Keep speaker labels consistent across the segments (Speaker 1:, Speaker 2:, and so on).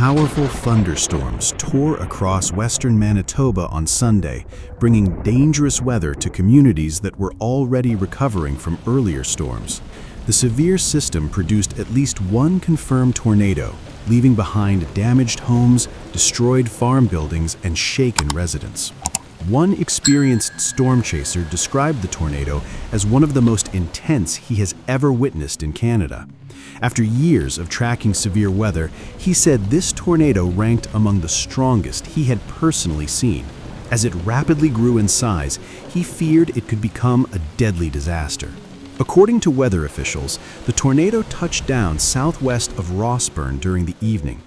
Speaker 1: Powerful thunderstorms tore across western Manitoba on Sunday, bringing dangerous weather to communities that were already recovering from earlier storms. The severe system produced at least one confirmed tornado, leaving behind damaged homes, destroyed farm buildings, and shaken residents. One experienced storm chaser described the tornado as one of the most intense he has ever witnessed in Canada. After years of tracking severe weather, he said this tornado ranked among the strongest he had personally seen. As it rapidly grew in size, he feared it could become a deadly disaster. According to weather officials, the tornado touched down southwest of Rossburn during the evening.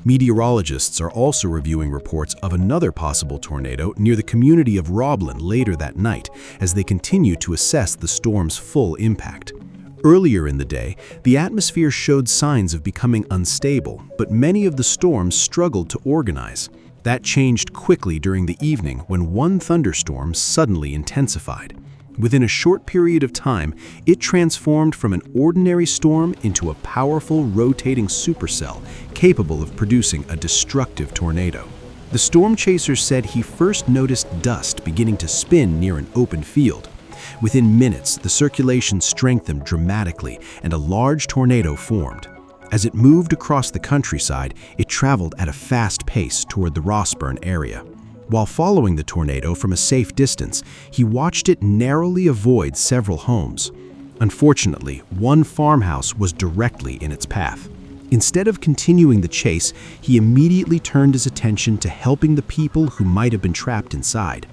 Speaker 1: Meteorologists are also reviewing reports of another possible tornado near the community of Roblin later that night, as they continue to assess the storm's full impact. Earlier in the day, the atmosphere showed signs of becoming unstable, but many of the storms struggled to organize. That changed quickly during the evening when one thunderstorm suddenly intensified. Within a short period of time, it transformed from an ordinary storm into a powerful rotating supercell capable of producing a destructive tornado. The storm chaser said he first noticed dust beginning to spin near an open field. Within minutes, the circulation strengthened dramatically and a large tornado formed. As it moved across the countryside, it traveled at a fast pace toward the Rossburn area. While following the tornado from a safe distance, he watched it narrowly avoid several homes. Unfortunately, one farmhouse was directly in its path. Instead of continuing the chase, he immediately turned his attention to helping the people who might have been trapped inside.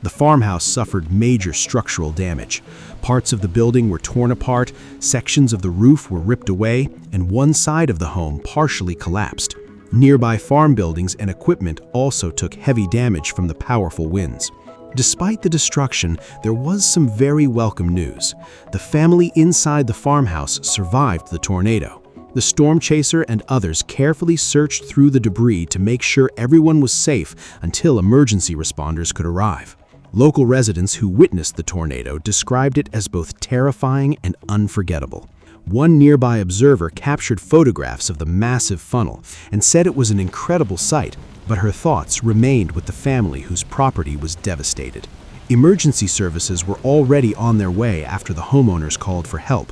Speaker 1: The farmhouse suffered major structural damage. Parts of the building were torn apart, sections of the roof were ripped away, and one side of the home partially collapsed. Nearby farm buildings and equipment also took heavy damage from the powerful winds. Despite the destruction, there was some very welcome news. The family inside the farmhouse survived the tornado. The storm chaser and others carefully searched through the debris to make sure everyone was safe until emergency responders could arrive. Local residents who witnessed the tornado described it as both terrifying and unforgettable. One nearby observer captured photographs of the massive funnel and said it was an incredible sight, but her thoughts remained with the family whose property was devastated. Emergency services were already on their way after the homeowners called for help.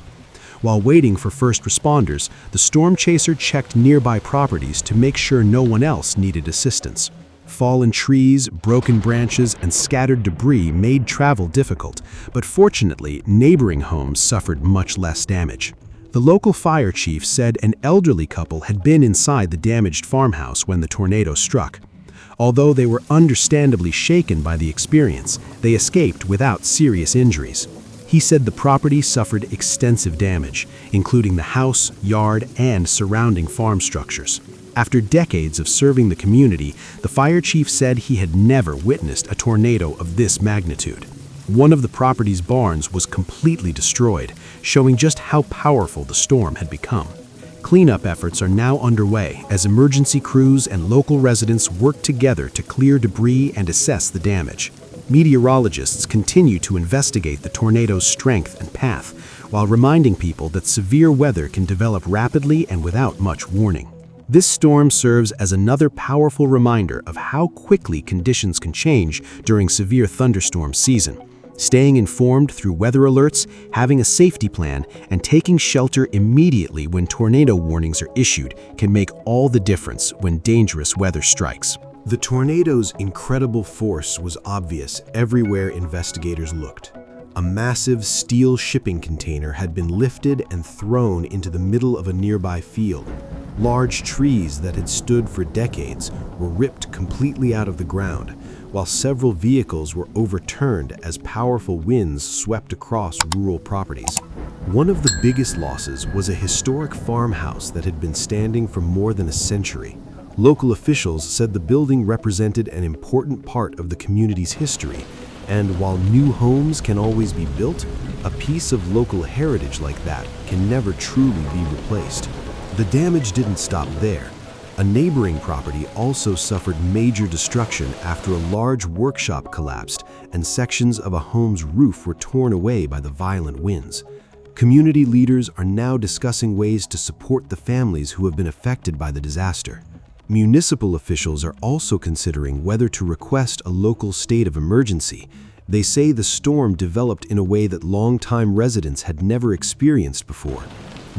Speaker 1: While waiting for first responders, the storm chaser checked nearby properties to make sure no one else needed assistance. Fallen trees, broken branches, and scattered debris made travel difficult, but fortunately, neighboring homes suffered much less damage. The local fire chief said an elderly couple had been inside the damaged farmhouse when the tornado struck. Although they were understandably shaken by the experience, they escaped without serious injuries. He said the property suffered extensive damage, including the house, yard, and surrounding farm structures. After decades of serving the community, the fire chief said he had never witnessed a tornado of this magnitude. One of the property's barns was completely destroyed, showing just how powerful the storm had become. Cleanup efforts are now underway as emergency crews and local residents work together to clear debris and assess the damage. Meteorologists continue to investigate the tornado's strength and path, while reminding people that severe weather can develop rapidly and without much warning. This storm serves as another powerful reminder of how quickly conditions can change during severe thunderstorm season. Staying informed through weather alerts, having a safety plan, and taking shelter immediately when tornado warnings are issued can make all the difference when dangerous weather strikes. The tornado's incredible force was obvious everywhere investigators looked. A massive steel shipping container had been lifted and thrown into the middle of a nearby field. Large trees that had stood for decades were ripped completely out of the ground, while several vehicles were overturned as powerful winds swept across rural properties. One of the biggest losses was a historic farmhouse that had been standing for more than a century. Local officials said the building represented an important part of the community's history, and while new homes can always be built, a piece of local heritage like that can never truly be replaced. The damage didn't stop there. A neighboring property also suffered major destruction after a large workshop collapsed and sections of a home's roof were torn away by the violent winds. Community leaders are now discussing ways to support the families who have been affected by the disaster. Municipal officials are also considering whether to request a local state of emergency. They say the storm developed in a way that longtime residents had never experienced before.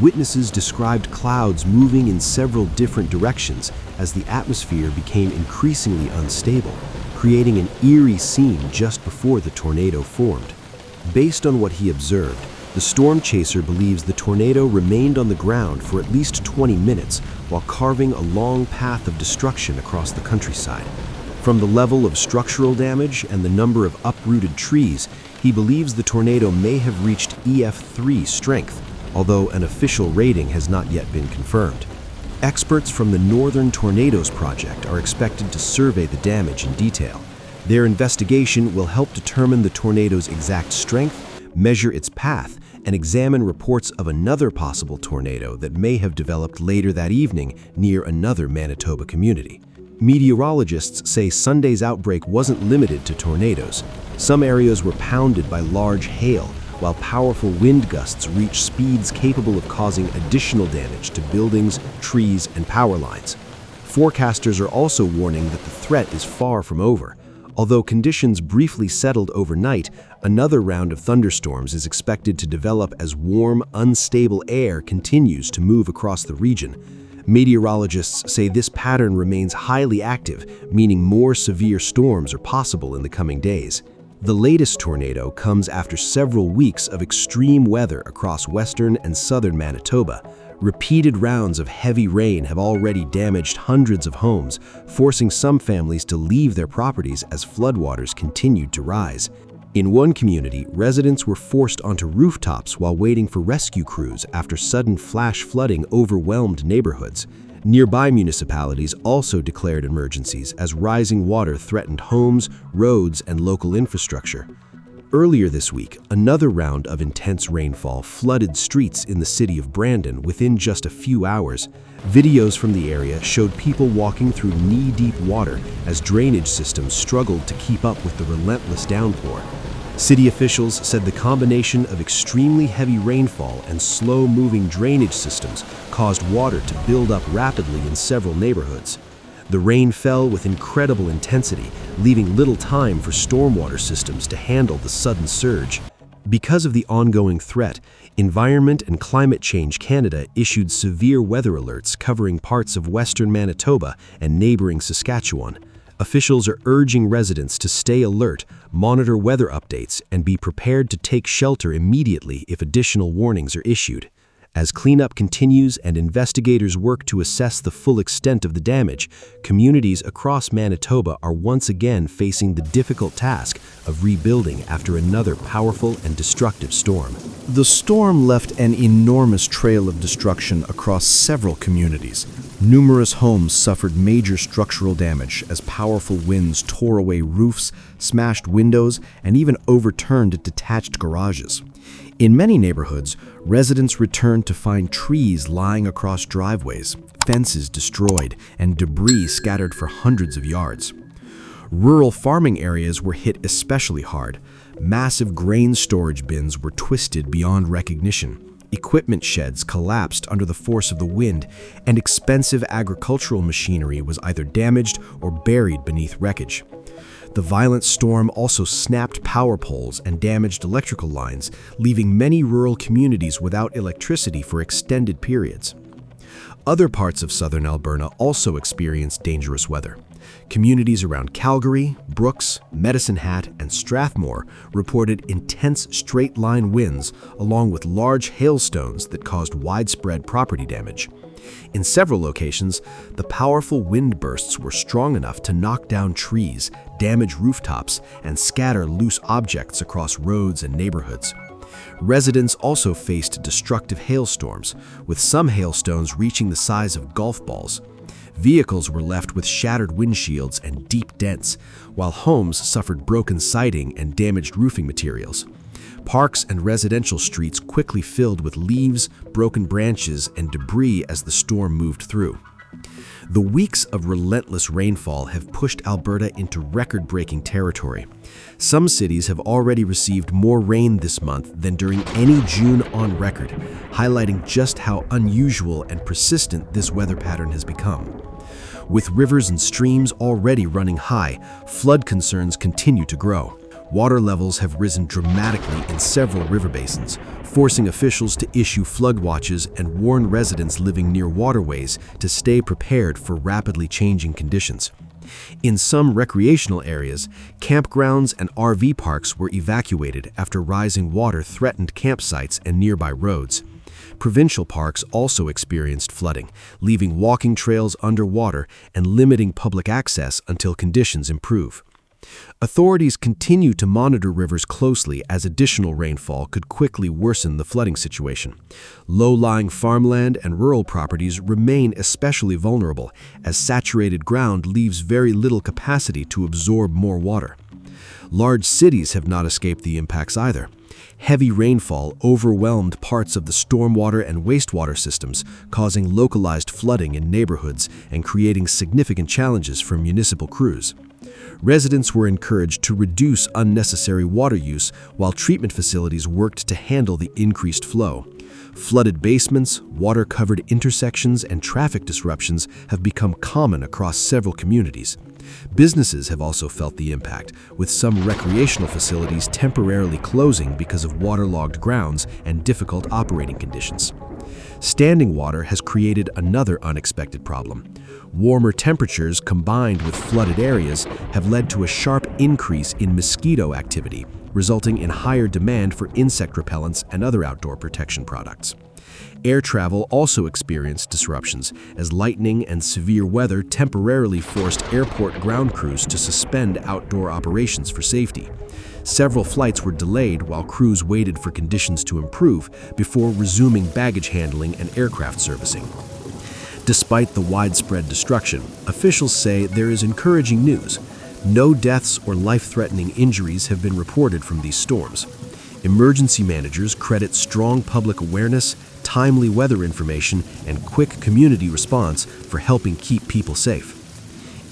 Speaker 1: Witnesses described clouds moving in several different directions as the atmosphere became increasingly unstable, creating an eerie scene just before the tornado formed. Based on what he observed, the storm chaser believes the tornado remained on the ground for at least 20 minutes while carving a long path of destruction across the countryside. From the level of structural damage and the number of uprooted trees, he believes the tornado may have reached EF3 strength, although an official rating has not yet been confirmed. Experts from the Northern Tornadoes Project are expected to survey the damage in detail. Their investigation will help determine the tornado's exact strength, measure its path, and examine reports of another possible tornado that may have developed later that evening near another Manitoba community. Meteorologists say Sunday's outbreak wasn't limited to tornadoes. Some areas were pounded by large hail, while powerful wind gusts reach speeds capable of causing additional damage to buildings, trees, and power lines. Forecasters are also warning that the threat is far from over. Although conditions briefly settled overnight, another round of thunderstorms is expected to develop as warm, unstable air continues to move across the region. Meteorologists say this pattern remains highly active, meaning more severe storms are possible in the coming days. The latest tornado comes after several weeks of extreme weather across western and southern Manitoba. Repeated rounds of heavy rain have already damaged hundreds of homes, forcing some families to leave their properties as floodwaters continued to rise. In one community, residents were forced onto rooftops while waiting for rescue crews after sudden flash flooding overwhelmed neighborhoods. Nearby municipalities also declared emergencies as rising water threatened homes, roads, and local infrastructure. Earlier this week, another round of intense rainfall flooded streets in the city of Brandon within just a few hours. Videos from the area showed people walking through knee-deep water as drainage systems struggled to keep up with the relentless downpour. City officials said the combination of extremely heavy rainfall and slow-moving drainage systems caused water to build up rapidly in several neighborhoods. The rain fell with incredible intensity, leaving little time for stormwater systems to handle the sudden surge. Because of the ongoing threat, Environment and Climate Change Canada issued severe weather alerts covering parts of western Manitoba and neighboring Saskatchewan. Officials are urging residents to stay alert, monitor weather updates, and be prepared to take shelter immediately if additional warnings are issued. As cleanup continues and investigators work to assess the full extent of the damage, communities across Manitoba are once again facing the difficult task of rebuilding after another powerful and destructive storm. The storm left an enormous trail of destruction across several communities. Numerous homes suffered major structural damage as powerful winds tore away roofs, smashed windows, and even overturned detached garages. In many neighborhoods, residents returned to find trees lying across driveways, fences destroyed, and debris scattered for hundreds of yards. Rural farming areas were hit especially hard. Massive grain storage bins were twisted beyond recognition. Equipment sheds collapsed under the force of the wind, and expensive agricultural machinery was either damaged or buried beneath wreckage. The violent storm also snapped power poles and damaged electrical lines, leaving many rural communities without electricity for extended periods. Other parts of southern Alberta also experienced dangerous weather. Communities around Calgary, Brooks, Medicine Hat, and Strathmore reported intense straight-line winds along with large hailstones that caused widespread property damage. In several locations, the powerful wind bursts were strong enough to knock down trees, damage rooftops, and scatter loose objects across roads and neighborhoods. Residents also faced destructive hailstorms, with some hailstones reaching the size of golf balls. Vehicles were left with shattered windshields and deep dents, while homes suffered broken siding and damaged roofing materials. Parks and residential streets quickly filled with leaves, broken branches, and debris as the storm moved through. The weeks of relentless rainfall have pushed Alberta into record-breaking territory. Some cities have already received more rain this month than during any June on record, highlighting just how unusual and persistent this weather pattern has become. With rivers and streams already running high, flood concerns continue to grow. Water levels have risen dramatically in several river basins, forcing officials to issue flood watches and warn residents living near waterways to stay prepared for rapidly changing conditions. In some recreational areas, campgrounds and RV parks were evacuated after rising water threatened campsites and nearby roads. Provincial parks also experienced flooding, leaving walking trails underwater and limiting public access until conditions improve. Authorities continue to monitor rivers closely as additional rainfall could quickly worsen the flooding situation. Low-lying farmland and rural properties remain especially vulnerable, as saturated ground leaves very little capacity to absorb more water. Large cities have not escaped the impacts either. Heavy rainfall overwhelmed parts of the stormwater and wastewater systems, causing localized flooding in neighborhoods and creating significant challenges for municipal crews. Residents were encouraged to reduce unnecessary water use while treatment facilities worked to handle the increased flow. Flooded basements, water-covered intersections, and traffic disruptions have become common across several communities. Businesses have also felt the impact, with some recreational facilities temporarily closing because of waterlogged grounds and difficult operating conditions. Standing water has created another unexpected problem. Warmer temperatures combined with flooded areas have led to a sharp increase in mosquito activity, resulting in higher demand for insect repellents and other outdoor protection products. Air travel also experienced disruptions as lightning and severe weather temporarily forced airport ground crews to suspend outdoor operations for safety. Several flights were delayed while crews waited for conditions to improve before resuming baggage handling and aircraft servicing. Despite the widespread destruction, officials say there is encouraging news. No deaths or life-threatening injuries have been reported from these storms. Emergency managers credit strong public awareness, timely weather information, and quick community response for helping keep people safe.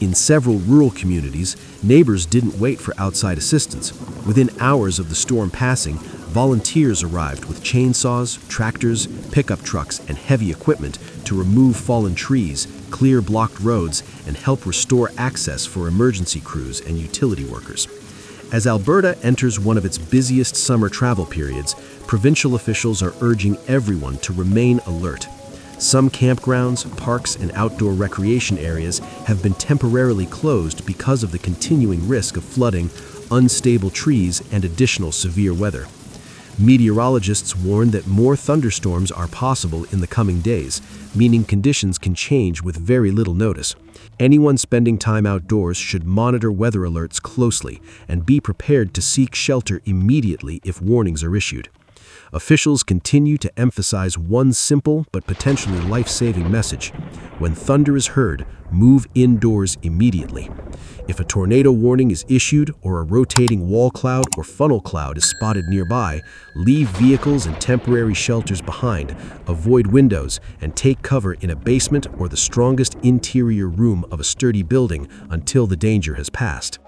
Speaker 1: In several rural communities, neighbors didn't wait for outside assistance. Within hours of the storm passing, volunteers arrived with chainsaws, tractors, pickup trucks, and heavy equipment to remove fallen trees, clear blocked roads, and help restore access for emergency crews and utility workers. As Alberta enters one of its busiest summer travel periods, provincial officials are urging everyone to remain alert. Some campgrounds, parks, and outdoor recreation areas have been temporarily closed because of the continuing risk of flooding, unstable trees, and additional severe weather. Meteorologists warn that more thunderstorms are possible in the coming days, meaning conditions can change with very little notice. Anyone spending time outdoors should monitor weather alerts closely and be prepared to seek shelter immediately if warnings are issued. Officials continue to emphasize one simple but potentially life-saving message. When thunder is heard, move indoors immediately. If a tornado warning is issued or a rotating wall cloud or funnel cloud is spotted nearby, leave vehicles and temporary shelters behind, avoid windows, and take cover in a basement or the strongest interior room of a sturdy building until the danger has passed.